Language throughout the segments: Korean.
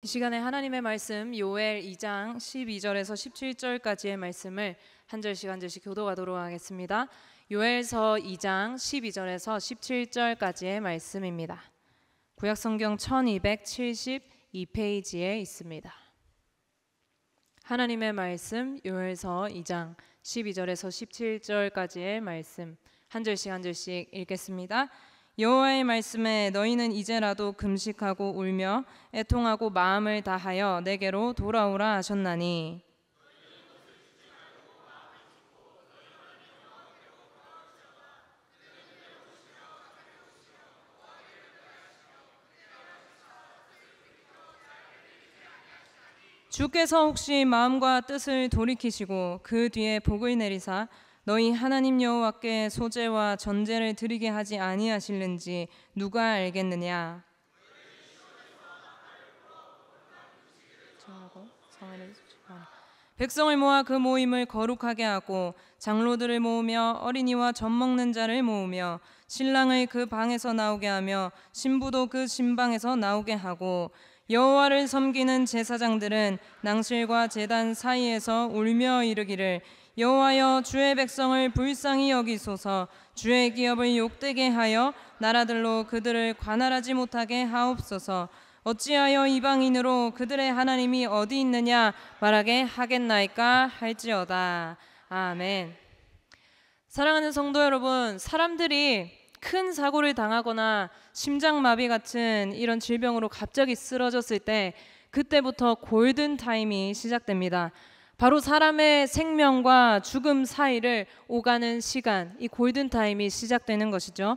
이 시간에 하나님의 말씀 요엘 2장 12절에서 17절까지의 말씀을 한 절씩 한 절씩 교도하도록 하겠습니다. 요엘서 2장 12절에서 17절까지의 말씀입니다. 구약성경 1272페이지에 있습니다. 하나님의 말씀 요엘서 2장 12절에서 17절까지의 말씀 한 절씩 한 절씩 읽겠습니다. 여호와의 말씀에 너희는 이제라도 금식하고 울며 애통하고 마음을 다하여 내게로 돌아오라 하셨나니 주께서 혹시 마음과 뜻을 돌이키시고 그 뒤에 복을 내리사 너희 하나님 여호와께 소제와 전제를 드리게 하지 아니하실는지 누가 알겠느냐. 백성을 모아 그 모임을 거룩하게 하고 장로들을 모으며 어린이와 젖 먹는 자를 모으며 신랑을 그 방에서 나오게 하며 신부도 그 신방에서 나오게 하고 여호와를 섬기는 제사장들은 낭실과 제단 사이에서 울며 이르기를 여호와여 주의 백성을 불쌍히 여기소서. 주의 기업을 욕되게 하여 나라들로 그들을 관할하지 못하게 하옵소서. 어찌하여 이방인으로 그들의 하나님이 어디 있느냐 말하게 하겠나이까 할지어다. 아멘. 사랑하는 성도 여러분, 사람들이 큰 사고를 당하거나 심장마비 같은 이런 질병으로 갑자기 쓰러졌을 때 그때부터 골든타임이 시작됩니다. 바로 사람의 생명과 죽음 사이를 오가는 시간, 이 골든타임이 시작되는 것이죠.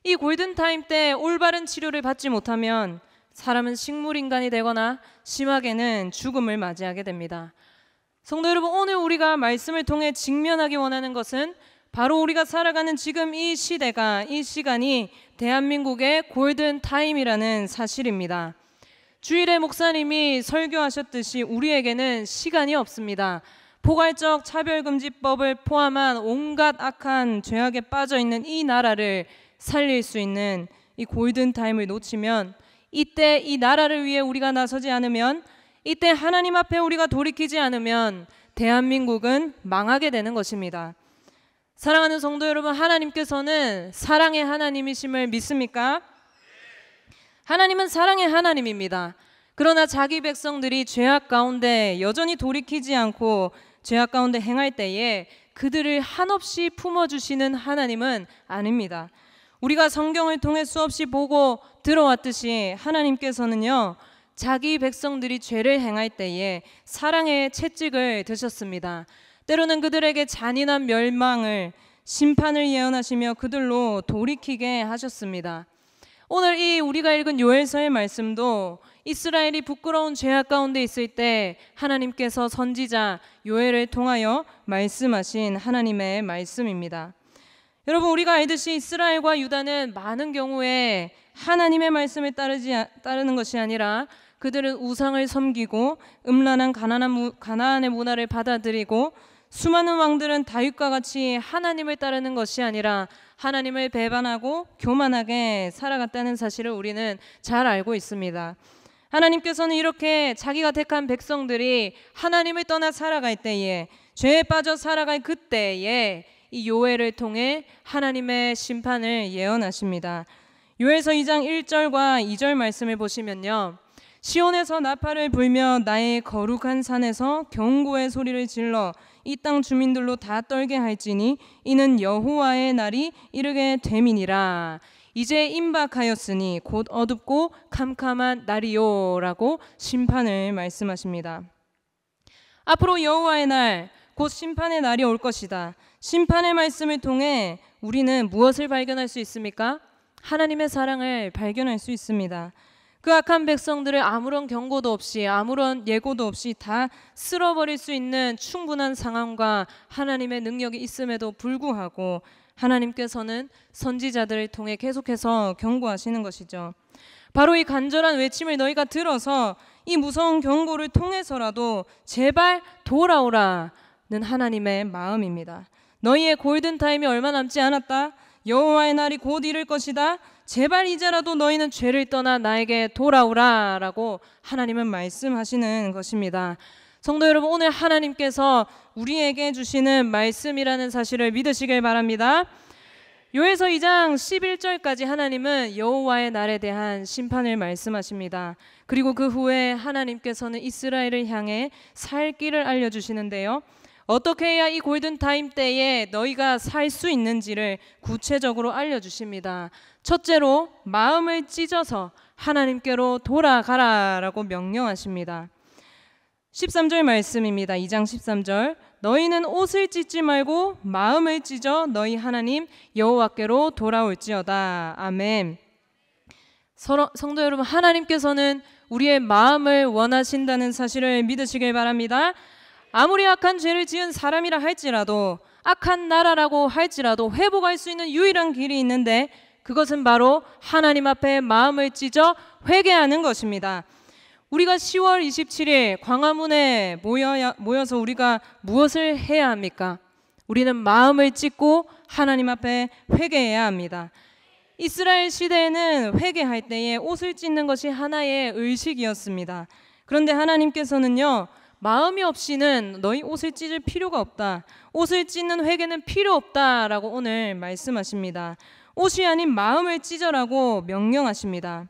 이 골든타임 때 올바른 치료를 받지 못하면 사람은 식물인간이 되거나 심하게는 죽음을 맞이하게 됩니다. 성도 여러분, 오늘 우리가 말씀을 통해 직면하기 원하는 것은 바로 우리가 살아가는 지금 이 시대가, 이 시간이 대한민국의 골든타임이라는 사실입니다. 주일에 목사님이 설교하셨듯이 우리에게는 시간이 없습니다. 포괄적 차별금지법을 포함한 온갖 악한 죄악에 빠져있는 이 나라를 살릴 수 있는 이 골든타임을 놓치면, 이때 이 나라를 위해 우리가 나서지 않으면, 이때 하나님 앞에 우리가 돌이키지 않으면 대한민국은 망하게 되는 것입니다. 사랑하는 성도 여러분, 하나님께서는 사랑의 하나님이심을 믿습니까? 하나님은 사랑의 하나님입니다. 그러나 자기 백성들이 죄악 가운데 여전히 돌이키지 않고 죄악 가운데 행할 때에 그들을 한없이 품어주시는 하나님은 아닙니다. 우리가 성경을 통해 수없이 보고 들어왔듯이 하나님께서는요, 자기 백성들이 죄를 행할 때에 사랑의 채찍을 드셨습니다. 때로는 그들에게 잔인한 멸망을, 심판을 예언하시며 그들로 돌이키게 하셨습니다. 오늘 이 우리가 읽은 요엘서의 말씀도 이스라엘이 부끄러운 죄악 가운데 있을 때 하나님께서 선지자 요엘을 통하여 말씀하신 하나님의 말씀입니다. 여러분, 우리가 알듯이 이스라엘과 유다는 많은 경우에 하나님의 말씀을 따르는 것이 아니라 그들은 우상을 섬기고 음란한 가나안의 문화를 받아들이고, 수많은 왕들은 다윗과 같이 하나님을 따르는 것이 아니라 하나님을 배반하고 교만하게 살아갔다는 사실을 우리는 잘 알고 있습니다. 하나님께서는 이렇게 자기가 택한 백성들이 하나님을 떠나 살아갈 때에, 죄에 빠져 살아갈 그때에 이 요엘을 통해 하나님의 심판을 예언하십니다. 요엘서 2장 1절과 2절 말씀을 보시면요, 시온에서 나팔을 불며 나의 거룩한 산에서 경고의 소리를 질러 이 땅 주민들로 다 떨게 할지니 이는 여호와의 날이 이르게 됨이니라. 이제 임박하였으니 곧 어둡고 캄캄한 날이요 라고 심판을 말씀하십니다. 앞으로 여호와의 날, 곧 심판의 날이 올 것이다. 심판의 말씀을 통해 우리는 무엇을 발견할 수 있습니까? 하나님의 사랑을 발견할 수 있습니다. 그 악한 백성들을 아무런 경고도 없이, 아무런 예고도 없이 다 쓸어버릴 수 있는 충분한 상황과 하나님의 능력이 있음에도 불구하고 하나님께서는 선지자들을 통해 계속해서 경고하시는 것이죠. 바로 이 간절한 외침을 너희가 들어서 이 무서운 경고를 통해서라도 제발 돌아오라는 하나님의 마음입니다. 너희의 골든타임이 얼마 남지 않았다. 여호와의 날이 곧 이를 것이다. 제발 이제라도 너희는 죄를 떠나 나에게 돌아오라 라고 하나님은 말씀하시는 것입니다. 성도 여러분, 오늘 하나님께서 우리에게 주시는 말씀이라는 사실을 믿으시길 바랍니다. 요에서 2장 11절까지 하나님은 여호와의 날에 대한 심판을 말씀하십니다. 그리고 그 후에 하나님께서는 이스라엘을 향해 살 길을 알려주시는데요, 어떻게 해야 이 골든타임 때에 너희가 살 수 있는지를 구체적으로 알려주십니다. 첫째로 마음을 찢어서 하나님께로 돌아가라 라고 명령하십니다. 13절 말씀입니다. 2장 13절, 너희는 옷을 찢지 말고 마음을 찢어 너희 하나님 여호와께로 돌아올지어다. 아멘. 성도 여러분, 하나님께서는 우리의 마음을 원하신다는 사실을 믿으시길 바랍니다. 아무리 악한 죄를 지은 사람이라 할지라도, 악한 나라라고 할지라도 회복할 수 있는 유일한 길이 있는데, 그것은 바로 하나님 앞에 마음을 찢어 회개하는 것입니다. 우리가 10월 27일 광화문에 모여서 우리가 무엇을 해야 합니까? 우리는 마음을 찢고 하나님 앞에 회개해야 합니다. 이스라엘 시대에는 회개할 때에 옷을 찢는 것이 하나의 의식이었습니다. 그런데 하나님께서는요, 마음이 없이는 너희 옷을 찢을 필요가 없다, 옷을 찢는 회개는 필요 없다라고 오늘 말씀하십니다. 옷이 아닌 마음을 찢어라고 명령하십니다.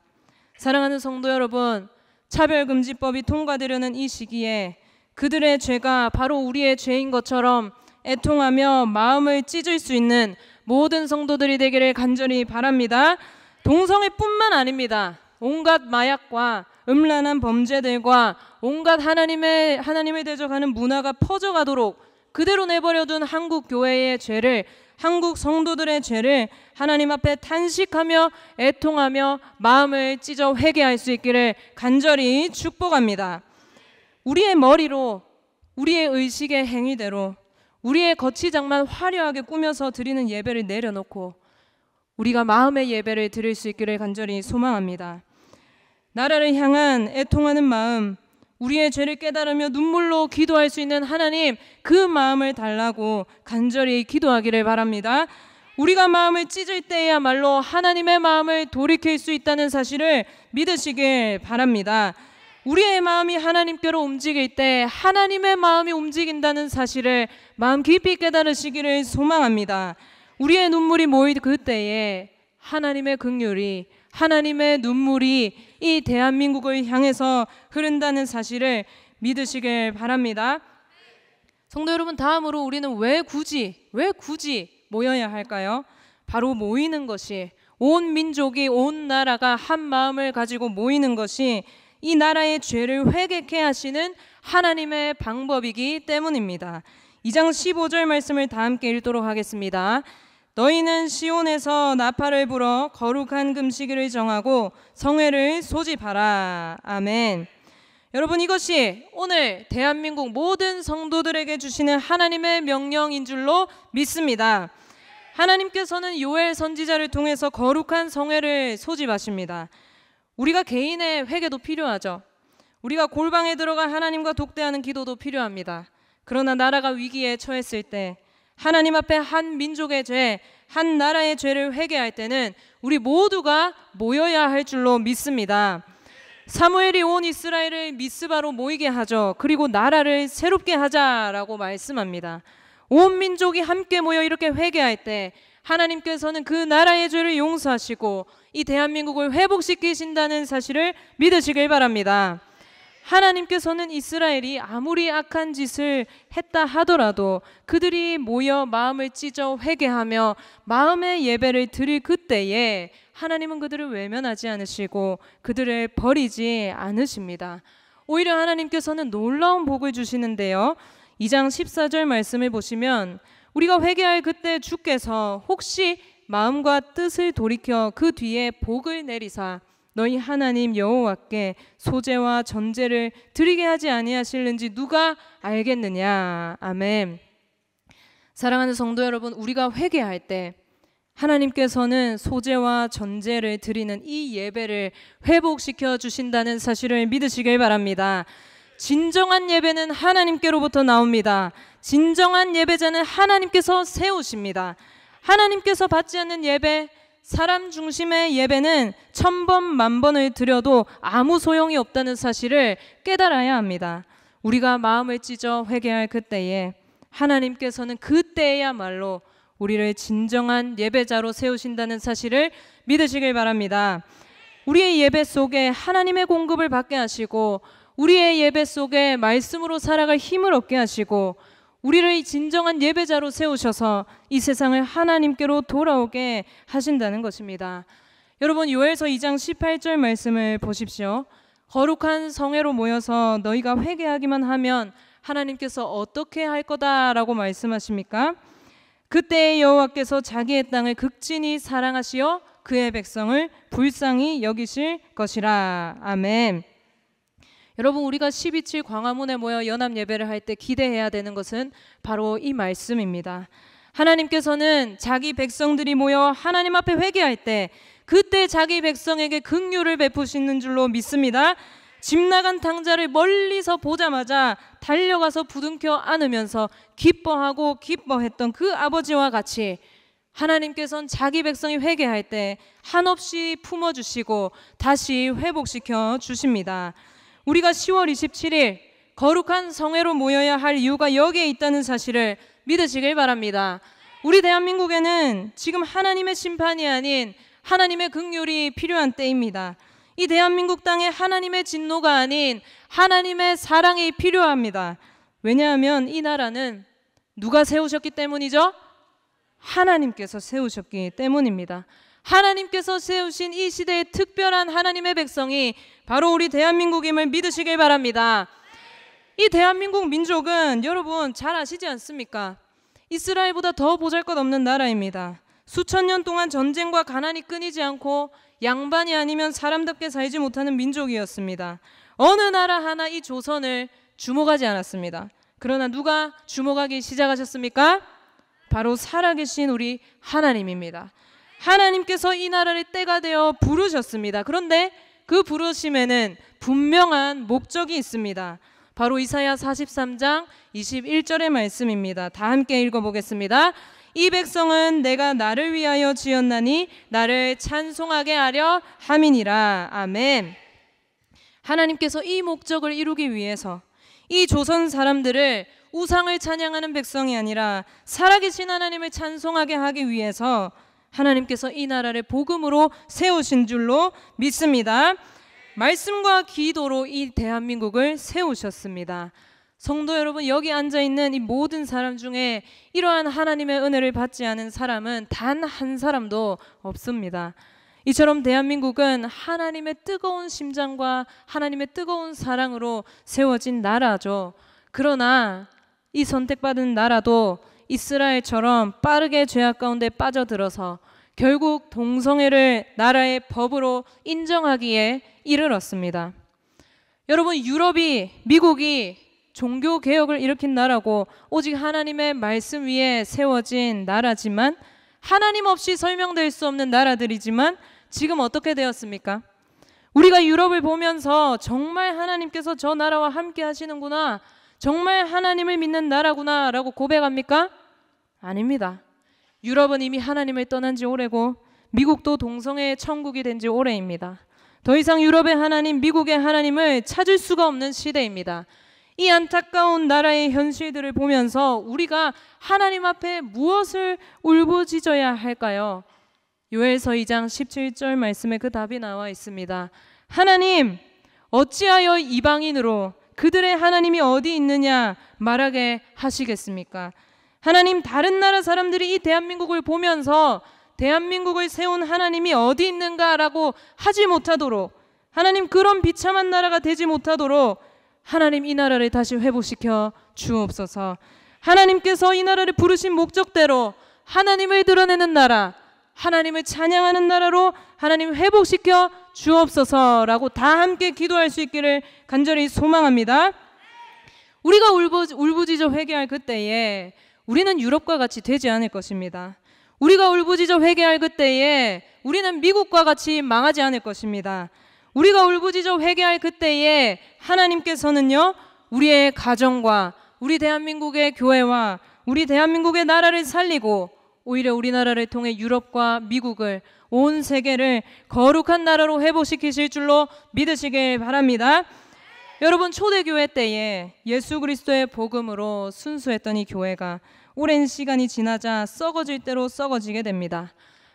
사랑하는 성도 여러분, 차별금지법이 통과되려는 이 시기에 그들의 죄가 바로 우리의 죄인 것처럼 애통하며 마음을 찢을 수 있는 모든 성도들이 되기를 간절히 바랍니다. 동성애뿐만 아닙니다. 온갖 마약과 음란한 범죄들과 온갖 하나님을 대적하는 문화가 퍼져가도록 그대로 내버려둔 한국 교회의 죄를, 한국 성도들의 죄를 하나님 앞에 탄식하며 애통하며 마음을 찢어 회개할 수 있기를 간절히 축복합니다. 우리의 머리로, 우리의 의식의 행위대로, 우리의 거치장만 화려하게 꾸며서 드리는 예배를 내려놓고 우리가 마음의 예배를 드릴 수 있기를 간절히 소망합니다. 나라를 향한 애통하는 마음, 우리의 죄를 깨달으며 눈물로 기도할 수 있는 하나님, 그 마음을 달라고 간절히 기도하기를 바랍니다. 우리가 마음을 찢을 때야말로 하나님의 마음을 돌이킬 수 있다는 사실을 믿으시길 바랍니다. 우리의 마음이 하나님께로 움직일 때 하나님의 마음이 움직인다는 사실을 마음 깊이 깨달으시기를 소망합니다. 우리의 눈물이 모일 그때에 하나님의 긍휼이, 하나님의 눈물이 이 대한민국을 향해서 흐른다는 사실을 믿으시길 바랍니다. 성도 여러분, 다음으로 우리는 왜 굳이 모여야 할까요? 바로 모이는 것이, 온 민족이, 온 나라가 한 마음을 가지고 모이는 것이 이 나라의 죄를 회개케 하시는 하나님의 방법이기 때문입니다. 2장 15절 말씀을 다 함께 읽도록 하겠습니다. 너희는 시온에서 나팔을 불어 거룩한 금식일을 정하고 성회를 소집하라. 아멘. 여러분, 이것이 오늘 대한민국 모든 성도들에게 주시는 하나님의 명령인 줄로 믿습니다. 하나님께서는 요엘 선지자를 통해서 거룩한 성회를 소집하십니다. 우리가 개인의 회개도 필요하죠. 우리가 골방에 들어가 하나님과 독대하는 기도도 필요합니다. 그러나 나라가 위기에 처했을 때, 하나님 앞에 한 민족의 죄, 한 나라의 죄를 회개할 때는 우리 모두가 모여야 할 줄로 믿습니다. 사무엘이 온 이스라엘을 미스바로 모이게 하죠. 그리고 나라를 새롭게 하자라고 말씀합니다. 온 민족이 함께 모여 이렇게 회개할 때 하나님께서는 그 나라의 죄를 용서하시고 이 대한민국을 회복시키신다는 사실을 믿으시길 바랍니다. 하나님께서는 이스라엘이 아무리 악한 짓을 했다 하더라도 그들이 모여 마음을 찢어 회개하며 마음의 예배를 드릴 그때에 하나님은 그들을 외면하지 않으시고 그들을 버리지 않으십니다. 오히려 하나님께서는 놀라운 복을 주시는데요, 2장 14절 말씀을 보시면 우리가 회개할 그때 주께서 혹시 마음과 뜻을 돌이켜 그 뒤에 복을 내리사 너희 하나님 여호와께 소제와 전제를 드리게 하지 아니하실는지 누가 알겠느냐. 아멘. 사랑하는 성도 여러분, 우리가 회개할 때 하나님께서는 소제와 전제를 드리는 이 예배를 회복시켜 주신다는 사실을 믿으시길 바랍니다. 진정한 예배는 하나님께로부터 나옵니다. 진정한 예배자는 하나님께서 세우십니다. 하나님께서 받지 않는 예배, 사람 중심의 예배는 1000번 만번을 드려도 아무 소용이 없다는 사실을 깨달아야 합니다. 우리가 마음을 찢어 회개할 그때에 하나님께서는 그때야말로 우리를 진정한 예배자로 세우신다는 사실을 믿으시길 바랍니다. 우리의 예배 속에 하나님의 공급을 받게 하시고 우리의 예배 속에 말씀으로 살아갈 힘을 얻게 하시고 우리를 진정한 예배자로 세우셔서 이 세상을 하나님께로 돌아오게 하신다는 것입니다. 여러분, 요엘서 2장 18절 말씀을 보십시오. 거룩한 성회로 모여서 너희가 회개하기만 하면 하나님께서 어떻게 할 거다라고 말씀하십니까? 그때 여호와께서 자기의 땅을 극진히 사랑하시어 그의 백성을 불쌍히 여기실 것이라. 아멘. 여러분, 우리가 12.7 광화문에 모여 연합 예배를 할 때 기대해야 되는 것은 바로 이 말씀입니다. 하나님께서는 자기 백성들이 모여 하나님 앞에 회개할 때 그때 자기 백성에게 긍휼을 베푸시는 줄로 믿습니다. 집 나간 탕자를 멀리서 보자마자 달려가서 부둥켜 안으면서 기뻐하고 기뻐했던 그 아버지와 같이 하나님께서는 자기 백성이 회개할 때 한없이 품어주시고 다시 회복시켜 주십니다. 우리가 10월 27일 거룩한 성회로 모여야 할 이유가 여기에 있다는 사실을 믿으시길 바랍니다. 우리 대한민국에는 지금 하나님의 심판이 아닌 하나님의 긍휼이 필요한 때입니다. 이 대한민국 땅에 하나님의 진노가 아닌 하나님의 사랑이 필요합니다. 왜냐하면 이 나라는 누가 세우셨기 때문이죠? 하나님께서 세우셨기 때문입니다. 하나님께서 세우신 이 시대의 특별한 하나님의 백성이 바로 우리 대한민국임을 믿으시길 바랍니다. 이 대한민국 민족은 여러분 잘 아시지 않습니까? 이스라엘보다 더 보잘것없는 나라입니다. 수천 년 동안 전쟁과 가난이 끊이지 않고 양반이 아니면 사람답게 살지 못하는 민족이었습니다. 어느 나라 하나 이 조선을 주목하지 않았습니다. 그러나 누가 주목하기 시작하셨습니까? 바로 살아계신 우리 하나님입니다. 하나님께서 이 나라를 때가 되어 부르셨습니다. 그런데 그 부르심에는 분명한 목적이 있습니다. 바로 이사야 43장 21절의 말씀입니다. 다 함께 읽어보겠습니다. 이 백성은 내가 나를 위하여 지었나니 나를 찬송하게 하려 함이니라. 아멘. 하나님께서 이 목적을 이루기 위해서 이 조선 사람들을 우상을 찬양하는 백성이 아니라 살아계신 하나님을 찬송하게 하기 위해서 하나님께서 이 나라를 복음으로 세우신 줄로 믿습니다. 말씀과 기도로 이 대한민국을 세우셨습니다. 성도 여러분, 여기 앉아있는 이 모든 사람 중에 이러한 하나님의 은혜를 받지 않은 사람은 단 한 사람도 없습니다. 이처럼 대한민국은 하나님의 뜨거운 심장과 하나님의 뜨거운 사랑으로 세워진 나라죠. 그러나 이 선택받은 나라도 이스라엘처럼 빠르게 죄악 가운데 빠져들어서 결국 동성애를 나라의 법으로 인정하기에 이르렀습니다. 여러분, 유럽이, 미국이 종교개혁을 일으킨 나라고 오직 하나님의 말씀 위에 세워진 나라지만 하나님 없이 설명될 수 없는 나라들이지만 지금 어떻게 되었습니까? 우리가 유럽을 보면서 정말 하나님께서 저 나라와 함께 하시는구나, 정말 하나님을 믿는 나라구나 라고 고백합니까? 아닙니다. 유럽은 이미 하나님을 떠난 지 오래고 미국도 동성애의 천국이 된 지 오래입니다. 더 이상 유럽의 하나님, 미국의 하나님을 찾을 수가 없는 시대입니다. 이 안타까운 나라의 현실들을 보면서 우리가 하나님 앞에 무엇을 울부짖어야 할까요? 요엘서 2장 17절 말씀에 그 답이 나와 있습니다. 하나님, 어찌하여 이방인으로 그들의 하나님이 어디 있느냐 말하게 하시겠습니까? 하나님, 다른 나라 사람들이 이 대한민국을 보면서 대한민국을 세운 하나님이 어디 있는가라고 하지 못하도록, 하나님 그런 비참한 나라가 되지 못하도록 하나님 이 나라를 다시 회복시켜 주옵소서. 하나님께서 이 나라를 부르신 목적대로 하나님을 드러내는 나라, 하나님을 찬양하는 나라로 하나님 회복시켜 주옵소서라고 다 함께 기도할 수 있기를 간절히 소망합니다. 우리가 울부짖어 회개할 그때에 우리는 유럽과 같이 되지 않을 것입니다. 우리가 울부짖어 회개할 그때에 우리는 미국과 같이 망하지 않을 것입니다. 우리가 울부짖어 회개할 그때에 하나님께서는요, 우리의 가정과 우리 대한민국의 교회와 우리 대한민국의 나라를 살리고 오히려 우리나라를 통해 유럽과 미국을, 온 세계를 거룩한 나라로 회복시키실 줄로 믿으시길 바랍니다. 여러분, 초대교회 때에 예수 그리스도의 복음으로 순수했던 이 교회가 오랜 시간이 지나자 썩어질 대로 썩어지게 됩니다.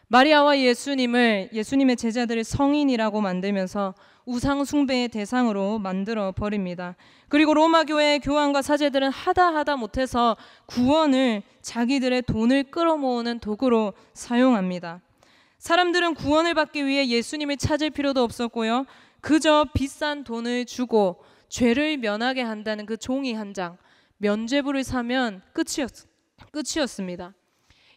마리아와 예수님의 제자들을 성인이라고 만들면서 우상 숭배의 대상으로 만들어 버립니다. 그리고 로마 교회의 교황과 사제들은 하다 못해서 구원을 자기들의 돈을 끌어모으는 도구로 사용합니다. 사람들은 구원을 받기 위해 예수님을 찾을 필요도 없었고요, 그저 비싼 돈을 주고 죄를 면하게 한다는 그 종이 한 장, 면죄부를 사면 끝이었습니다.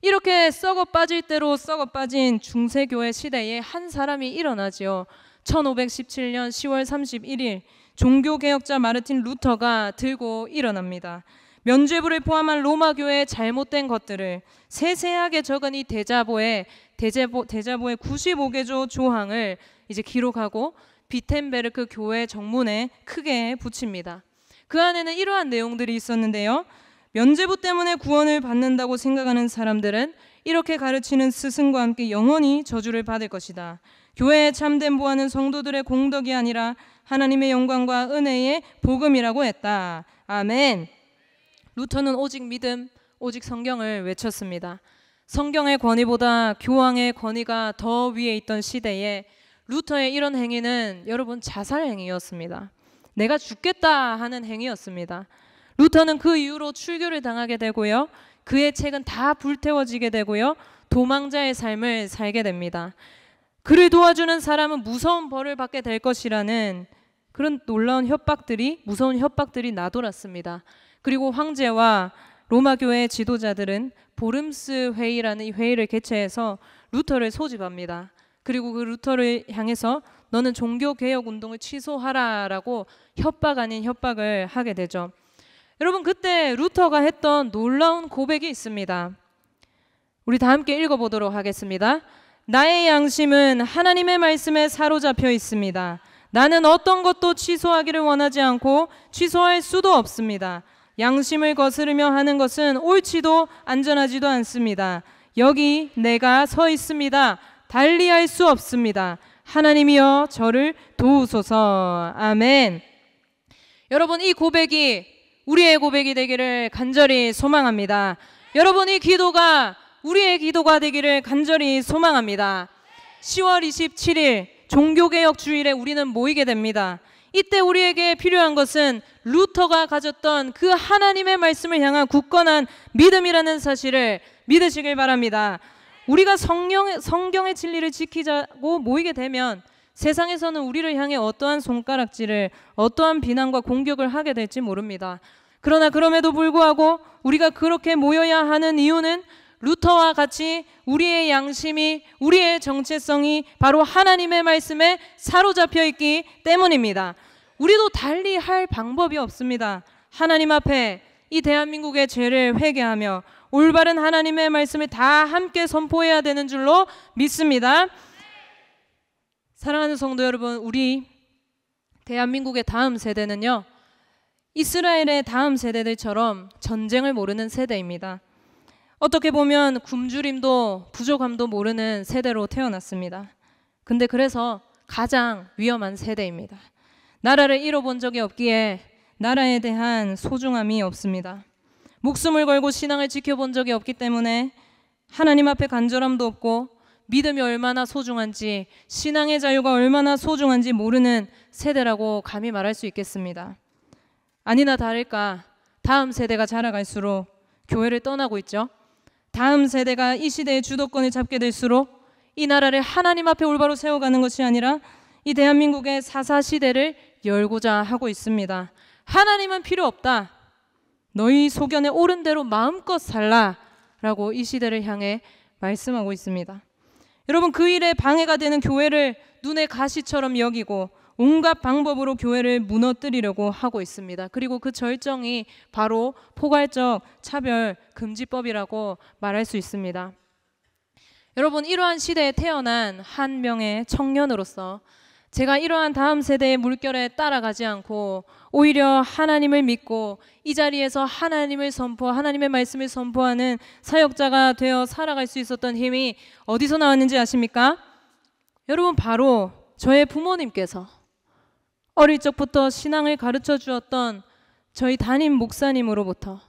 이렇게 썩어 빠질 대로 썩어 빠진 중세교회 시대에 한 사람이 일어나지요. 1517년 10월 31일 종교개혁자 마르틴 루터가 들고 일어납니다. 면죄부를 포함한 로마 교회의 잘못된 것들을 세세하게 적은 이 대자보의 95개조 조항을 이제 기록하고 비텐베르크 교회 정문에 크게 붙입니다. 그 안에는 이러한 내용들이 있었는데요. 면죄부 때문에 구원을 받는다고 생각하는 사람들은 이렇게 가르치는 스승과 함께 영원히 저주를 받을 것이다. 교회의 참된 보안은 성도들의 공덕이 아니라 하나님의 영광과 은혜의 복음이라고 했다. 아멘. 루터는 오직 믿음, 오직 성경을 외쳤습니다. 성경의 권위보다 교황의 권위가 더 위에 있던 시대에 루터의 이런 행위는 여러분 자살 행위였습니다. 내가 죽겠다 하는 행위였습니다. 루터는 그 이후로 출교를 당하게 되고요, 그의 책은 다 불태워지게 되고요, 도망자의 삶을 살게 됩니다. 그를 도와주는 사람은 무서운 벌을 받게 될 것이라는 그런 무서운 협박들이 나돌았습니다. 그리고 황제와 로마 교회의 지도자들은 보름스 회의라는 이 회의를 개최해서 루터를 소집합니다. 그리고 그 루터를 향해서 너는 종교개혁 운동을 취소하라라고 협박 아닌 협박을 하게 되죠. 여러분, 그때 루터가 했던 놀라운 고백이 있습니다. 우리 다 함께 읽어보도록 하겠습니다. 나의 양심은 하나님의 말씀에 사로잡혀 있습니다. 나는 어떤 것도 취소하기를 원하지 않고 취소할 수도 없습니다. 양심을 거스르며 하는 것은 옳지도 안전하지도 않습니다. 여기 내가 서 있습니다. 달리할 수 없습니다. 하나님이여 저를 도우소서. 아멘. 여러분, 이 고백이 우리의 고백이 되기를 간절히 소망합니다. 여러분, 이 기도가 우리의 기도가 되기를 간절히 소망합니다. 10월 27일 종교개혁 주일에 우리는 모이게 됩니다. 이때 우리에게 필요한 것은 루터가 가졌던 그 하나님의 말씀을 향한 굳건한 믿음이라는 사실을 믿으시길 바랍니다. 우리가 성경의 진리를 지키자고 모이게 되면 세상에서는 우리를 향해 어떠한 손가락질을, 어떠한 비난과 공격을 하게 될지 모릅니다. 그러나 그럼에도 불구하고 우리가 그렇게 모여야 하는 이유는 루터와 같이 우리의 양심이, 우리의 정체성이 바로 하나님의 말씀에 사로잡혀 있기 때문입니다. 우리도 달리 할 방법이 없습니다. 하나님 앞에 이 대한민국의 죄를 회개하며 올바른 하나님의 말씀을 다 함께 선포해야 되는 줄로 믿습니다. 사랑하는 성도 여러분, 우리 대한민국의 다음 세대는요, 이스라엘의 다음 세대들처럼 전쟁을 모르는 세대입니다. 어떻게 보면 굶주림도 부족함도 모르는 세대로 태어났습니다. 근데 그래서 가장 위험한 세대입니다. 나라를 잃어본 적이 없기에 나라에 대한 소중함이 없습니다. 목숨을 걸고 신앙을 지켜본 적이 없기 때문에 하나님 앞에 간절함도 없고 믿음이 얼마나 소중한지, 신앙의 자유가 얼마나 소중한지 모르는 세대라고 감히 말할 수 있겠습니다. 아니나 다를까 다음 세대가 자라갈수록 교회를 떠나고 있죠. 다음 세대가 이 시대의 주도권을 잡게 될수록 이 나라를 하나님 앞에 올바로 세워가는 것이 아니라 이 대한민국의 사사시대를 열고자 하고 있습니다. 하나님은 필요 없다. 너희 소견에 옳은 대로 마음껏 살라 라고 이 시대를 향해 말씀하고 있습니다. 여러분, 그 일에 방해가 되는 교회를 눈의 가시처럼 여기고 온갖 방법으로 교회를 무너뜨리려고 하고 있습니다. 그리고 그 절정이 바로 포괄적 차별 금지법이라고 말할 수 있습니다. 여러분, 이러한 시대에 태어난 한 명의 청년으로서 제가 이러한 다음 세대의 물결에 따라가지 않고 오히려 하나님을 믿고 이 자리에서 하나님의 말씀을 선포하는 사역자가 되어 살아갈 수 있었던 힘이 어디서 나왔는지 아십니까? 여러분, 바로 저의 부모님께서 어릴 적부터 신앙을 가르쳐 주었던 저희 담임 목사님으로부터,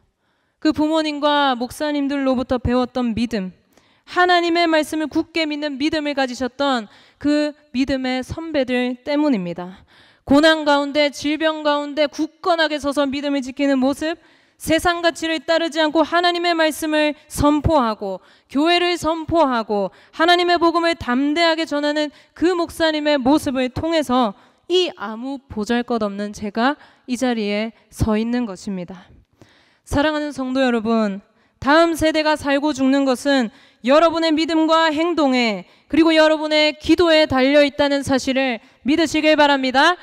그 부모님과 목사님들로부터 배웠던 믿음, 하나님의 말씀을 굳게 믿는 믿음을 가지셨던 그 믿음의 선배들 때문입니다. 고난 가운데, 질병 가운데 굳건하게 서서 믿음을 지키는 모습, 세상 가치를 따르지 않고 하나님의 말씀을 선포하고 교회를 선포하고 하나님의 복음을 담대하게 전하는 그 목사님의 모습을 통해서 이 아무 보잘것없는 제가 이 자리에 서 있는 것입니다. 사랑하는 성도 여러분, 다음 세대가 살고 죽는 것은 여러분의 믿음과 행동에, 그리고 여러분의 기도에 달려있다는 사실을 믿으시길 바랍니다.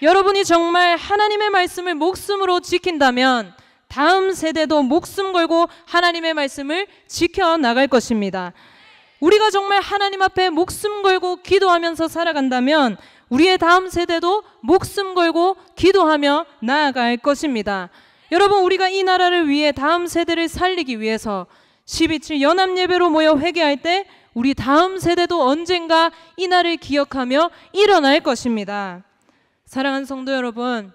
여러분이 정말 하나님의 말씀을 목숨으로 지킨다면 다음 세대도 목숨 걸고 하나님의 말씀을 지켜나갈 것입니다. 우리가 정말 하나님 앞에 목숨 걸고 기도하면서 살아간다면 우리의 다음 세대도 목숨 걸고 기도하며 나아갈 것입니다. 여러분, 우리가 이 나라를 위해 다음 세대를 살리기 위해서 12.7 연합예배로 모여 회개할 때 우리 다음 세대도 언젠가 이 날을 기억하며 일어날 것입니다. 사랑하는 성도 여러분,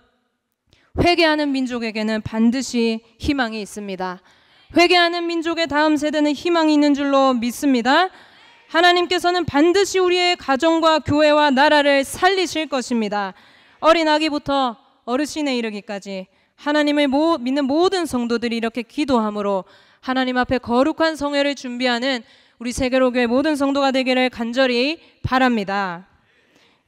회개하는 민족에게는 반드시 희망이 있습니다. 회개하는 민족의 다음 세대는 희망이 있는 줄로 믿습니다. 하나님께서는 반드시 우리의 가정과 교회와 나라를 살리실 것입니다. 어린 아기부터 어르신에 이르기까지 하나님을 믿는 모든 성도들이 이렇게 기도함으로 하나님 앞에 거룩한 성회를 준비하는 우리 세계로교회 모든 성도가 되기를 간절히 바랍니다.